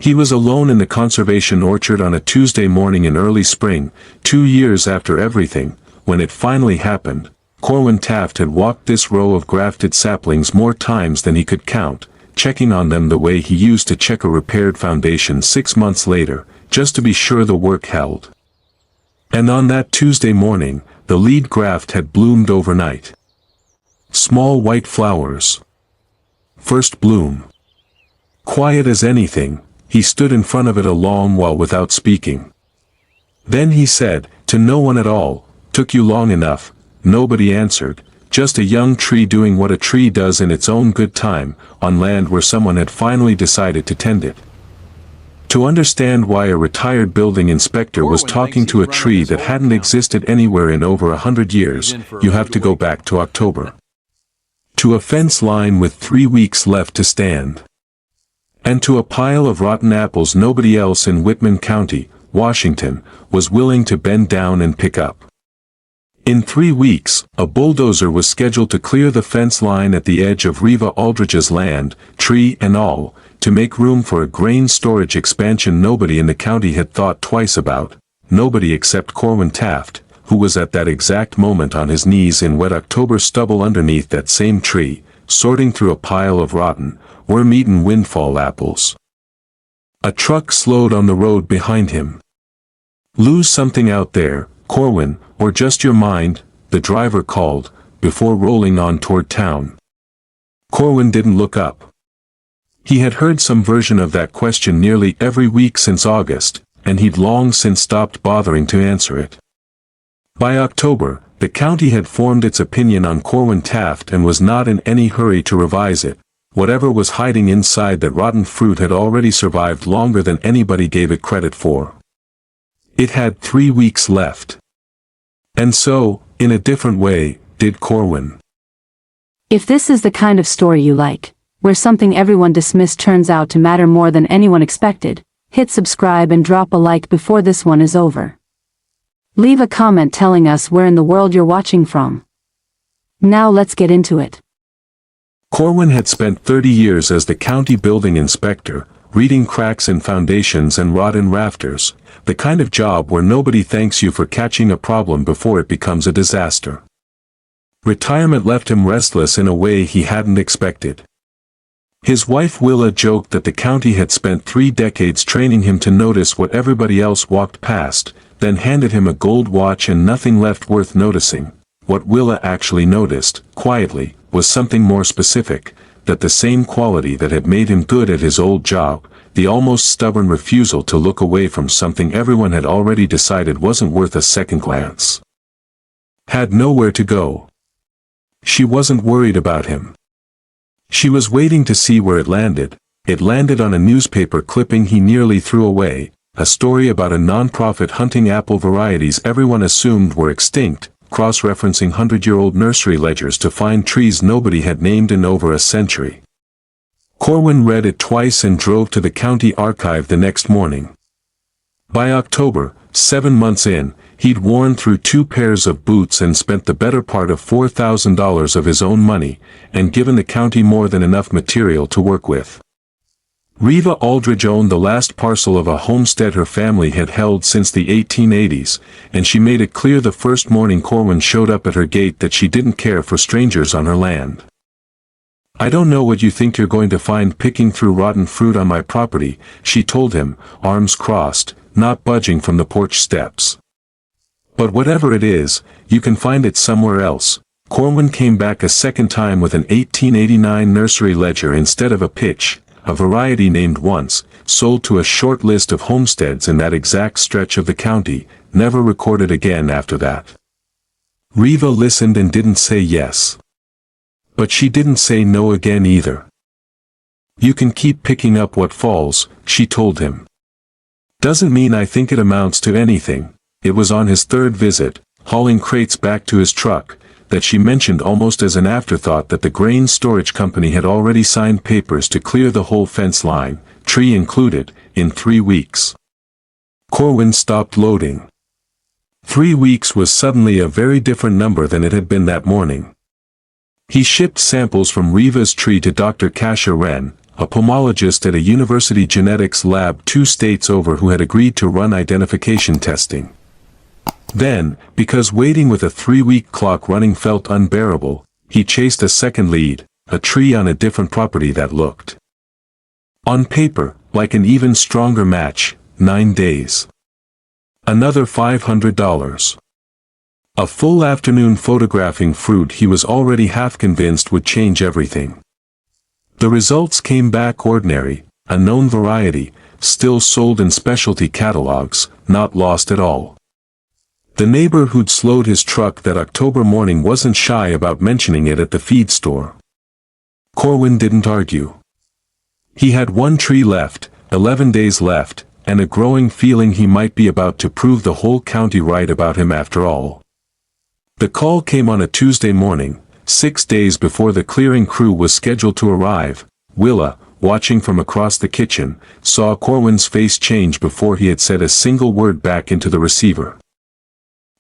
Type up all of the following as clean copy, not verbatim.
He was alone in the conservation orchard on a Tuesday morning in early spring, 2 years after everything, when it finally happened. Corwin Taft had walked this row of grafted saplings more times than he could count, checking on them the way he used to check a repaired foundation 6 months later, just to be sure the work held. And on that Tuesday morning, the lead graft had bloomed overnight. Small white flowers. First bloom. Quiet as anything, he stood in front of it a long while without speaking. Then he said, to no one at all, "Took you long enough." Nobody answered, just a young tree doing what a tree does in its own good time, on land where someone had finally decided to tend it. To understand why a retired building inspector was talking to a tree that hadn't existed anywhere in over 100 years, you have to go back to October. To a fence line with 3 weeks left to stand. And to a pile of rotten apples nobody else in Whitman County, Washington, was willing to bend down and pick up. In 3 weeks, a bulldozer was scheduled to clear the fence line at the edge of Reva Aldridge's land, tree and all, to make room for a grain storage expansion nobody in the county had thought twice about, nobody except Corwin Taft, who was at that exact moment on his knees in wet October stubble underneath that same tree, sorting through a pile of rotten, worm-eaten windfall apples. A truck slowed on the road behind him. "Lose something out there, Corwin, or just your mind?" the driver called, before rolling on toward town. Corwin didn't look up. He had heard some version of that question nearly every week since August, and he'd long since stopped bothering to answer it. By October, the county had formed its opinion on Corwin Taft and was not in any hurry to revise it. Whatever was hiding inside that rotten fruit had already survived longer than anybody gave it credit for. It had 3 weeks left. And so, in a different way, did Corwin. If this is the kind of story you like, where something everyone dismissed turns out to matter more than anyone expected, hit subscribe and drop a like before this one is over. Leave a comment telling us where in the world you're watching from. Now let's get into it. Corwin had spent 30 years as the county building inspector, reading cracks in foundations and rot in rafters, the kind of job where nobody thanks you for catching a problem before it becomes a disaster. Retirement left him restless in a way he hadn't expected. His wife Willa joked that the county had spent 3 decades training him to notice what everybody else walked past, then handed him a gold watch and nothing left worth noticing. What Willa actually noticed, quietly, was something more specific, that the same quality that had made him good at his old job, the almost stubborn refusal to look away from something everyone had already decided wasn't worth a second glance, had nowhere to go. She wasn't worried about him. She was waiting to see where it landed. It landed on a newspaper clipping he nearly threw away, a story about a non-profit hunting apple varieties everyone assumed were extinct, cross-referencing 100-year-old nursery ledgers to find trees nobody had named in over a century. Corwin read it twice and drove to the county archive the next morning. By October, 7 months in, he'd worn through 2 pairs of boots and spent the better part of $4,000 of his own money, and given the county more than enough material to work with. Reva Aldridge owned the last parcel of a homestead her family had held since the 1880s, and she made it clear the first morning Corwin showed up at her gate that she didn't care for strangers on her land. "I don't know what you think you're going to find picking through rotten fruit on my property," she told him, arms crossed, not budging from the porch steps. "But whatever it is, you can find it somewhere else." Corwin came back a second time with an 1889 nursery ledger instead of a pitch, a variety named once, sold to a short list of homesteads in that exact stretch of the county, never recorded again after that. Reva listened and didn't say yes. But she didn't say no again either. "You can keep picking up what falls," she told him. "Doesn't mean I think it amounts to anything." It was on his 3rd visit, hauling crates back to his truck, that she mentioned almost as an afterthought that the grain storage company had already signed papers to clear the whole fence line, tree included, in 3 weeks. Corwin stopped loading. 3 weeks was suddenly a very different number than it had been that morning. He shipped samples from Reva's tree to Dr. Kasha Wren, a pomologist at a university genetics lab 2 states over who had agreed to run identification testing. Then, because waiting with a 3-week clock running felt unbearable, he chased a second lead, a tree on a different property that looked, on paper, like an even stronger match. 9 days. Another $500. A full afternoon photographing fruit he was already half convinced would change everything. The results came back ordinary, a known variety, still sold in specialty catalogs, not lost at all. The neighbor who'd slowed his truck that October morning wasn't shy about mentioning it at the feed store. Corwin didn't argue. He had 1 tree left, 11 days left, and a growing feeling he might be about to prove the whole county right about him after all. The call came on a Tuesday morning, 6 days before the clearing crew was scheduled to arrive. Willa, watching from across the kitchen, saw Corwin's face change before he had said a single word back into the receiver.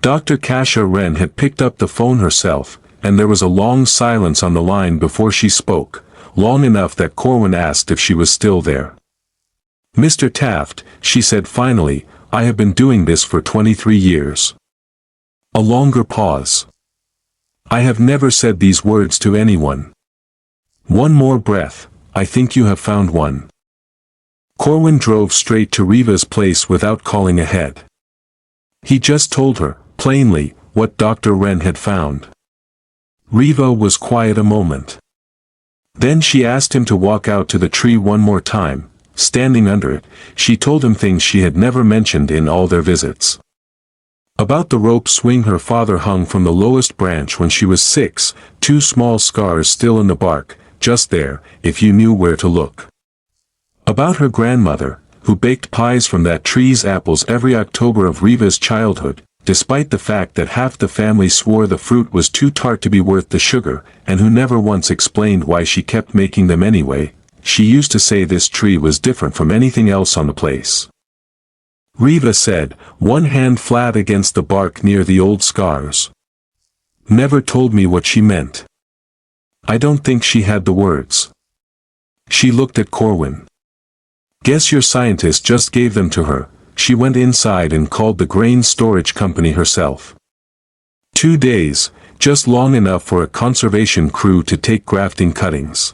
Dr. Kasia Wren had picked up the phone herself, and there was a long silence on the line before she spoke, long enough that Corwin asked if she was still there. "Mr. Taft," she said finally, "I have been doing this for 23 years. A longer pause. I have never said these words to anyone. One more breath, I think you have found one." Corwin drove straight to Riva's place without calling ahead. He just told her, plainly, what Dr. Wren had found. Riva was quiet a moment. Then she asked him to walk out to the tree one more time. Standing under it, she told him things she had never mentioned in all their visits. About the rope swing her father hung from the lowest branch when she was 6, 2 small scars still in the bark, just there, if you knew where to look. About her grandmother, who baked pies from that tree's apples every October of Riva's childhood, despite the fact that half the family swore the fruit was too tart to be worth the sugar, and who never once explained why she kept making them anyway. She used to say this tree was different from anything else on the place. Riva said, one hand flat against the bark near the old scars. Never told me what she meant. I don't think she had the words. She looked at Corwin. Guess your scientist just gave them to her. She went inside and called the grain storage company herself. 2 days, just long enough for a conservation crew to take grafting cuttings.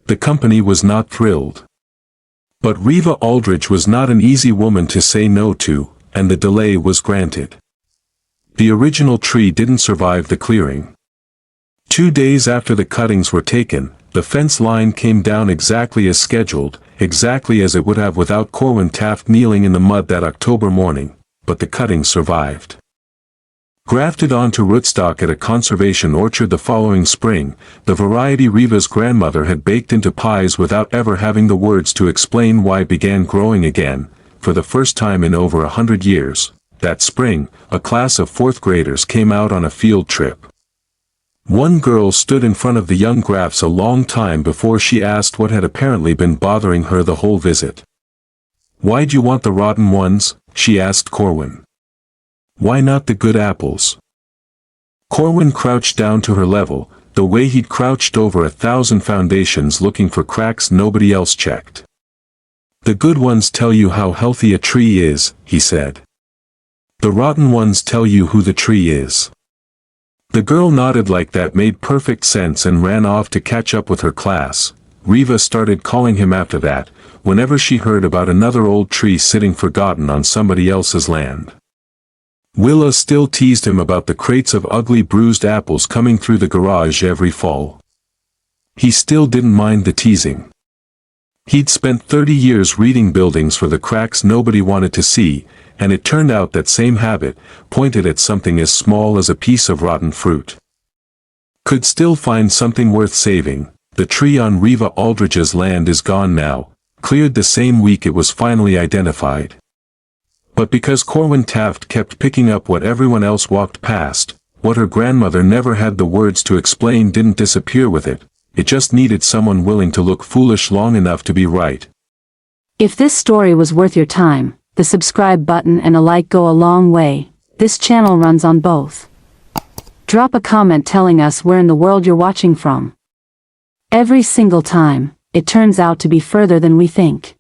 The company was not thrilled. But Riva Aldrich was not an easy woman to say no to, and the delay was granted. The original tree didn't survive the clearing. 2 days after the cuttings were taken, the fence line came down exactly as scheduled, exactly as it would have without Corwin Taft kneeling in the mud that October morning, but the cuttings survived. Grafted onto rootstock at a conservation orchard the following spring, the variety Riva's grandmother had baked into pies without ever having the words to explain why began growing again, for the first time in over 100 years. That spring, a class of 4th graders came out on a field trip. One girl stood in front of the young grafts a long time before she asked what had apparently been bothering her the whole visit. "Why'd you want the rotten ones?" she asked Corwin. "Why not the good apples?" Corwin crouched down to her level, the way he'd crouched over 1,000 foundations looking for cracks nobody else checked. "The good ones tell you how healthy a tree is," he said. "The rotten ones tell you who the tree is." The girl nodded like that made perfect sense and ran off to catch up with her class. Riva started calling him after that, whenever she heard about another old tree sitting forgotten on somebody else's land. Willa still teased him about the crates of ugly bruised apples coming through the garage every fall. He still didn't mind the teasing. He'd spent 30 years reading buildings for the cracks nobody wanted to see, and it turned out that same habit, pointed at something as small as a piece of rotten fruit. Could still find something worth saving. The tree on Riva Aldrich's land is gone now, cleared the same week it was finally identified. But because Corwin Taft kept picking up what everyone else walked past, what her grandmother never had the words to explain didn't disappear with it. It just needed someone willing to look foolish long enough to be right. If this story was worth your time, the subscribe button and a like go a long way. This channel runs on both. Drop a comment telling us where in the world you're watching from. Every single time. it turns out to be further than we think.